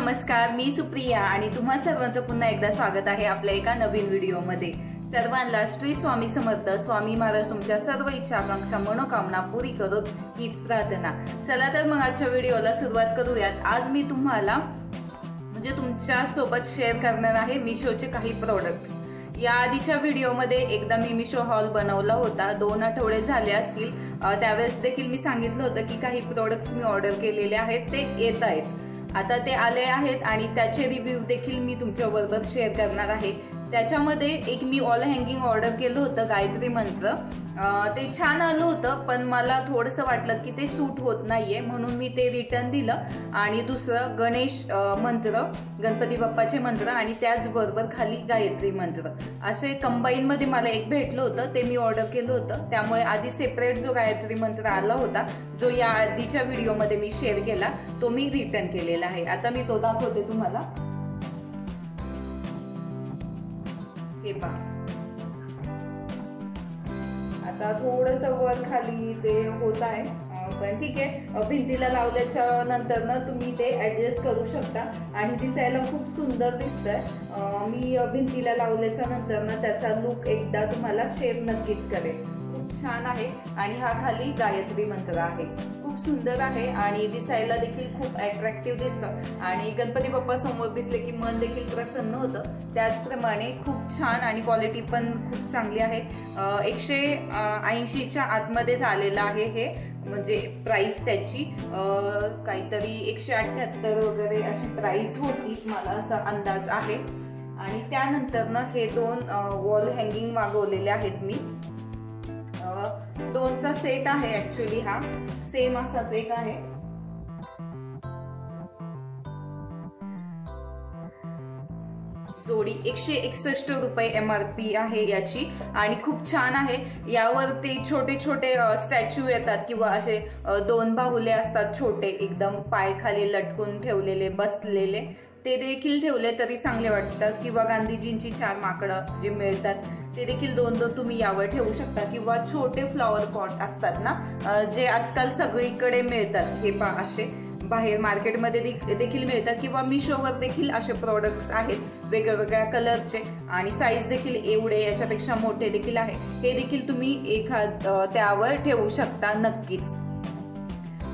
नमस्कार, मी सुप्रिया आणि तुम्हा सर्वांचं पुन्हा एकदा स्वागत आहे आपल्या एका नवीन व्हिडिओमध्ये। सर्वांना श्री स्वामी समर्थ। स्वामी महाराज तुमच्या सर्व इच्छा आकांक्षा मनोकामना पुरी करोत हीच प्रार्थना। चला तर मग आजच्या व्हिडिओला सुरुवात करूयात। आज मी तुम्हाला तुमच्या सोबत शेअर करणार आहे मिशोचे काही प्रोडक्ट्स। या आधीच्या व्हिडिओमध्ये एकदा मी मिशो हॉल बनवला होता, 2 आठवडे झाले असतील। त्यावेळेस देखील मी सांगितलं होतं की काही प्रोडक्ट्स मी ऑर्डर केलेले आहेत, ते येत आहेत। आता ते आले आहेत आणि त्याचे रिव्ह्यू देखील मी तुमच्याबरोबर शेअर करणार आहे। त्याच्यामध्ये एक मी ऑल हँगिंग ऑर्डर केलं होतं, गायत्री मंत्र। ते छान आलं होतं, पण मला थोडंसं वाटलं की ते सूट होत नाहीये, म्हणून मी ते रिटर्न दिलं। आणि दुसरं गणेश मंत्र, गणपती बाप्पाचे मंत्र आणि त्याचबरोबर खाली गायत्री मंत्र, असे कंबाईन मध्ये मला एक भेटलं होतं, ते मी ऑर्डर केलं होतं। त्यामुळे आधी सेपरेट जो गायत्री मंत्र आला होता, जो या आधीच्या व्हिडिओमध्ये मी शेअर केला, तो मी रिटर्न केलेला आहे। आता मी तो दाखवते तुम्हाला। हे पहा, आता थोडस वर खाली ते होत आहे, पण ठीक आहे। भिंतीला लावल्याच्या नंतर ना तुम्ही ते ऍडजस्ट करू शकता आणि दिसायला खूप सुंदर दिसतंय। मी भिंतीला लावल्याच्या नंतर ना त्याचा लुक एकदा तुम्हाला शेअर नक्कीच करेल। खूप छान आहे आणि हा खाली गायत्री मंत्र आहे, खूप सुंदर आहे आणि दिसायला देखील खूप अट्रॅक्टिव्ह दिसतं आणि गणपती बाप्पा समोर दिसले की मन देखील प्रसन्न होतं। त्याचप्रमाणे खूप छान आणि क्वालिटी पण खूप चांगली आहे। 180च्या आतमध्येच आलेलं आहे हे, म्हणजे प्राइस त्याची काहीतरी 178 वगैरे अशी प्राइस होती, मला असा अंदाज आहे। आणि त्यानंतर ना हे 2 वॉल हँगिंग मागवलेले आहेत मी। 2चा सेट आहे ऍक्च्युली, हा सेम असाच एक आहे। जोडी 161 रुपये MRP आहे याची आणि खूप छान आहे। यावर ते छोटे छोटे स्टॅच्यू येतात किंवा असे 2 बाहुले असतात छोटे, एकदम पाय खाली लटकून ठेवलेले, बसलेले, ते देखील ठेवले तरी चांगले वाटतात। किंवा गांधीजींची 4 माकडं जे मिळतात ते देखील 2 तुम्ही यावर ठेवू शकता। किंवा छोटे फ्लॉवर पॉट असतात ना, जे आजकाल सगळीकडे मिळतात, हे पहा असे बाहेर मार्केटमध्ये देखील मिळतात किंवा मिशोवर देखील असे प्रोडक्ट्स आहेत वेगवेगळ्या कलरचे आणि साईज देखील एवढे, याच्यापेक्षा मोठे देखील आहे। हे देखील तुम्ही त्यावर ठेवू शकता नक्कीच।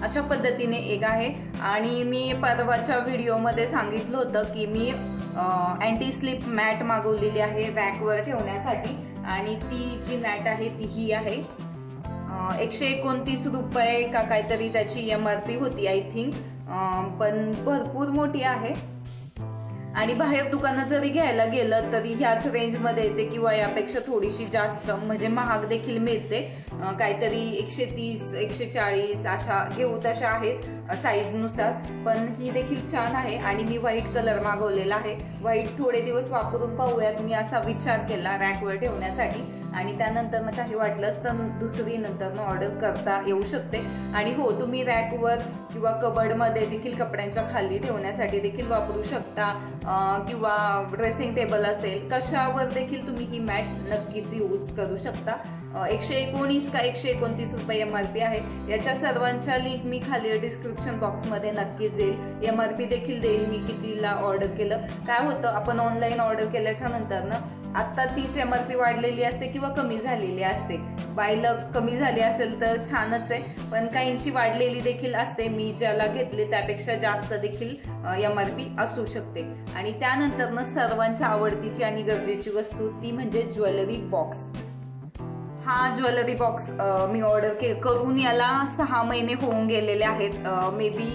अशा पद्धतीने एक आहे। आणि मी परवाच्या व्हिडिओमध्ये सांगितलं होतं की मी अँटी स्लिप मॅट मागवलेली आहे रॅकवर ठेवण्यासाठी आणि ती जी मॅट आहे ती ही आहे। 129 रुपये का काहीतरी त्याची MRP होती आय थिंक, पण भरपूर मोठी आहे आणि बाहेर दुकानात जरी घ्यायला गेलं तरी ह्याच रेंजमध्ये येते किंवा यापेक्षा थोडीशी जास्त, म्हणजे महाग देखील मिळते। काहीतरी 130 140 अशा घेऊ तशा आहेत साईज नुसार, पण ही देखील छान आहे। आणि मी व्हाईट कलर मागवलेला आहे। व्हाईट थोडे दिवस वापरून पाहूयात, मी असा विचार केला रॅकवर ठेवण्यासाठी आणि त्यानंतर काही वाटलंच तर दुसरी नंतर ऑर्डर करता येऊ शकते। आणि हो, तुम्ही रॅकवर किंवा कबर्डमध्ये देखील कपड्यांच्या खाली ठेवण्यासाठी देखील वापरू शकता किंवा ड्रेसिंग टेबल असेल कशावर देखील तुम्ही ही मॅट नक्कीच यूज करू शकता। 119 का 129 रुपये MRP आहे। याच्या सर्वांच्या लिंक मी खाली डिस्क्रिप्शन बॉक्समध्ये नक्कीच देईल। MRP देखील देईल मी कितीला ऑर्डर केलं। काय होतं, आपण ऑनलाईन ऑर्डर केल्याच्या नंतर ना आता तीच MRP वाढलेली असते किंवा कमी झालेली असते। बायला कमी झाली असेल तर छानच आहे, पण काहींची वाढलेली देखील असते। मी ज्याला घेतले त्यापेक्षा जास्त देखील MRP असू शकते। आणि त्यानंतर ना सर्वांच्या आवडतीची आणि गरजेची वस्तू ती म्हणजे ज्वेलरी बॉक्स। हा ज्वेलरी बॉक्स मी ऑर्डर करून याला 6 महिने होऊन गेलेले आहेत। मे बी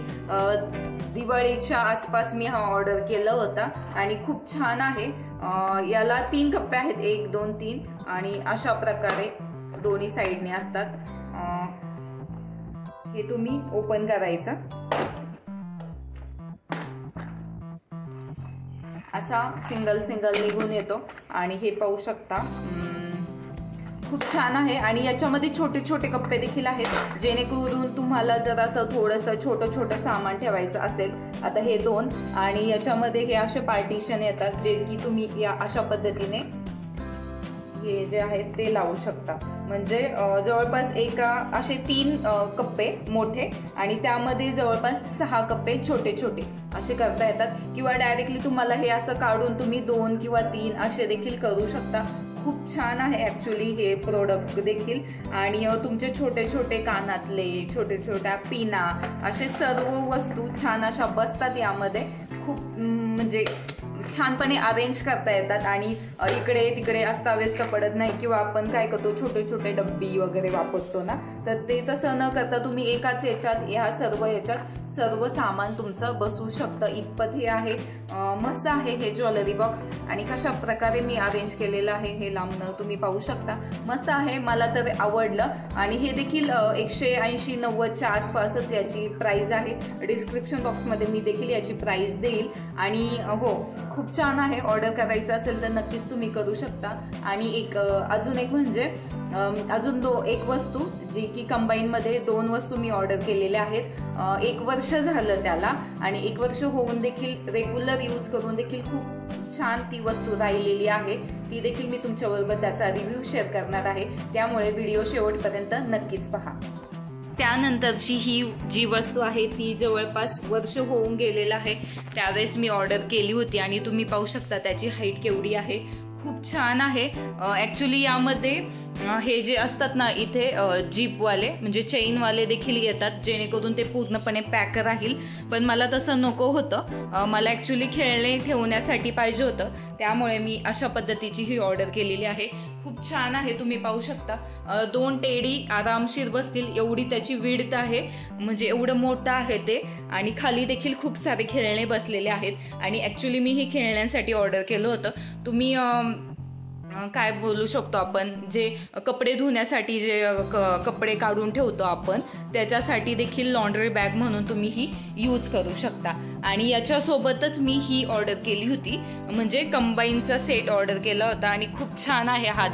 दिवाळीच्या आसपास मी हा ऑर्डर केला होता आणि खूप छान आहे। याला 3 कप्पे आहेत, 1 2 3 आणि अशा प्रकारे दोन्ही साईडने असतात। हे तुम्ही ओपन करायचं, असा सिंगल निघून येतो आणि हे पाहू शकता, खूप छान आहे। आणि याच्यामध्ये छोटे छोटे कप्पे देखील आहेत, जेणेकरून तुम्हाला जर असं थोडंसं छोटं सामान ठेवायचं असेल। आता हे 2 आणि याच्यामध्ये हे असे पार्टिशन येतात, जे की तुम्ही या अशा पद्धतीने हे जे आहेत ते लावू शकता। म्हणजे जवळपास असे 3 कप्पे मोठे आणि त्यामध्ये जवळपास 6 कप्पे छोटे छोटे असे करता येतात, किंवा डायरेक्टली तुम्हाला हे असं काढून तुम्ही 2 किंवा 3 असे देखील करू शकता. खूप छान आहे ॲक्च्युली हे प्रोडक्ट देखील. आणि तुमचे छोटे छोटे कानातले, छोटे छोट्या पिना, असे सर्व वस्तू छान अशा बसतात यामध्ये. खूप म्हणजे छानपणे अरेंज करता येतात आणि इकडे तिकडे अस्ताव्यस्त पडत नाही, किंवा आपण काय करतो छोटे छोटे डब्बी वगैरे वापरतो ना, तर ते तसं न करता तुम्ही एकाच याच्यात ह्या सर्व याच्यात सर्व सामान तुमचं बसू शकतं इतपत हे आहे. मस्त आहे हे ज्वेलरी बॉक्स आणि कशा प्रकारे मी अरेंज केलेलं आहे हे लांबणं तुम्ही पाहू शकता. मस्त आहे, मला तर आवडलं. आणि हे देखील 180-90च्या आसपासच याची प्राइस आहे. डिस्क्रिप्शन बॉक्समध्ये मी देखील याची प्राइस देईल. आणि हो, खूप छान आहे. ऑर्डर करायचं असेल तर नक्कीच तुम्ही करू शकता. आणि अजून एक म्हणजे एक वस्तू जी की कंबाईनमध्ये 2 वस्तू मी ऑर्डर केलेल्या आहेत. 1 वर्ष झालं त्याला आणि 1 वर्ष होऊन देखील रेग्युलर यूज करून देखील खूप छान ती वस्तू राहिलेली आहे. ती देखील मी तुमच्याबरोबर त्याचा रिव्ह्यू शेअर करणार आहे, त्यामुळे व्हिडिओ शेवटपर्यंत नक्कीच पहा. त्यानंतरची ही जी वस्तू आहे ती जवळपास वर्ष होऊन गेलेलं आहे. त्यावेळेस मी ऑर्डर केली होती आणि तुम्ही पाहू शकता त्याची हाईट केवढी आहे. खूप छान आहे. ॲक्च्युली यामध्ये हे जे असतात ना इथे जीपवाले म्हणजे चेनवाले देखील येतात, जेणेकरून ते पूर्णपणे पॅक राहील. पण मला तसं नको होतं, मला ॲक्च्युली खेळणे ठेवण्यासाठी पाहिजे होतं, त्यामुळे मी अशा पद्धतीची ही ऑर्डर केलेली आहे. खूप छान आहे, तुम्ही पाहू शकता. 2 टेडी आरामशीर बसतील एवढी त्याची विड्थ आहे, म्हणजे एवढं मोठं आहे ते. आणि खाली देखील खूप सारे खेळणे बसलेले आहेत. आणि ॲक्च्युली मी हे खेळण्यासाठी ऑर्डर केलं होतं. तुम्ही काय बोलू शकतो आपण, जे कपडे धुण्यासाठी जे कपडे काढून ठेवतो आपण, त्याच्यासाठी देखील लॉन्ड्री बॅग म्हणून तुम्ही ही यूज करू शकता. आणि याच्यासोबतच मी ही ऑर्डर केली होती, म्हणजे कंबाईनचा सेट ऑर्डर केला होता. आणि खूप छान आहे, हा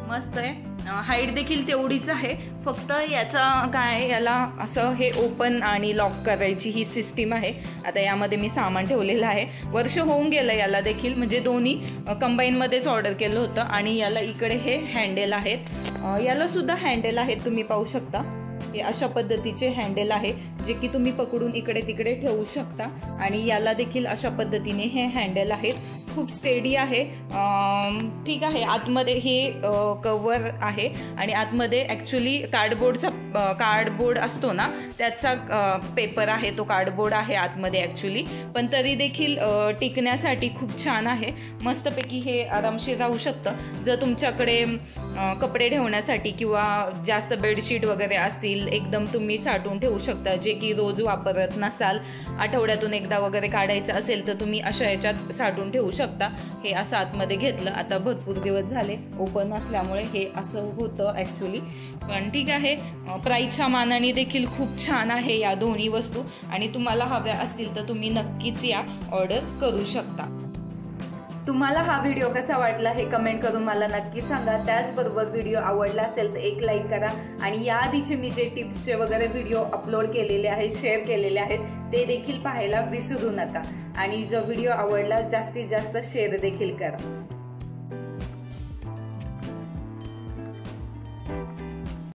मस्त आहे. हाईट देखील तेवढीच आहे, फक्त याचा काय याला असं हे ओपन आणि लॉक करायची ही सिस्टीम आहे. आता यामध्ये मी सामान ठेवलेलं आहे. वर्ष होऊन गेलं याला देखील, म्हणजे दोन्ही कंबाईनमध्येच ऑर्डर केलं होतं. आणि याला इकडे हे हँडेल आहेत, याला सुद्धा हँडेल आहेत, तुम्ही पाहू शकता. हे अशा पद्धतीचे हँडेल आहे, जे की तुम्ही पकडून इकडे तिकडे ठेवू शकता. आणि याला देखील अशा पद्धतीने हे हँडेल आहेत. खूप स्टेडी आहे. ठीक आहे, आतमध्ये हे कव्हर आहे आणि आतमध्ये ॲक्च्युली कार्डबोर्ड असतो ना, त्याचा पेपर आहे, तो कार्डबोर्ड आहे आतमध्ये ॲक्च्युली. पण तरी देखील टिकण्यासाठी खूप छान आहे. मस्तपैकी हे आरामशीर राहू शकतं. जर तुमच्याकडे कपडे ठेवण्यासाठी किंवा जास्त बेडशीट वगैरे असतील, एकदम तुम्ही साठवून ठेवू शकता, जे की रोज वापरत नसाल, आठवड्यातून एकदा वगैरे काढायचं असेल तर तुम्ही अशा याच्यात साठवून ठेवू शकता. हे असं आतमध्ये घेतलं, आता भरपूर दिवस झाले ओपन असल्यामुळे हे असं होतं ॲक्च्युली. पण ठीक आहे, प्राईसच्या मानाने देखील खूप छान आहे या दोन्ही वस्तू. आणि तुम्हाला हव्या असतील तर तुम्ही नक्कीच या ऑर्डर करू शकता. तुम्हाला हा व्हिडिओ कसा वाटला हे कमेंट करून मला नक्की सांगा. त्याचबरोबर व्हिडिओ आवडला असेल तर एक लाईक करा. आणि या आधीचे मी जे टिप्सचे वगैरे व्हिडिओ अपलोड केलेले आहेत, शेअर केलेले आहेत, ते देखील पाहायला विसरू नका. आणि जो व्हिडिओ आवडला जास्तीत जास्त शेअर देखील करा.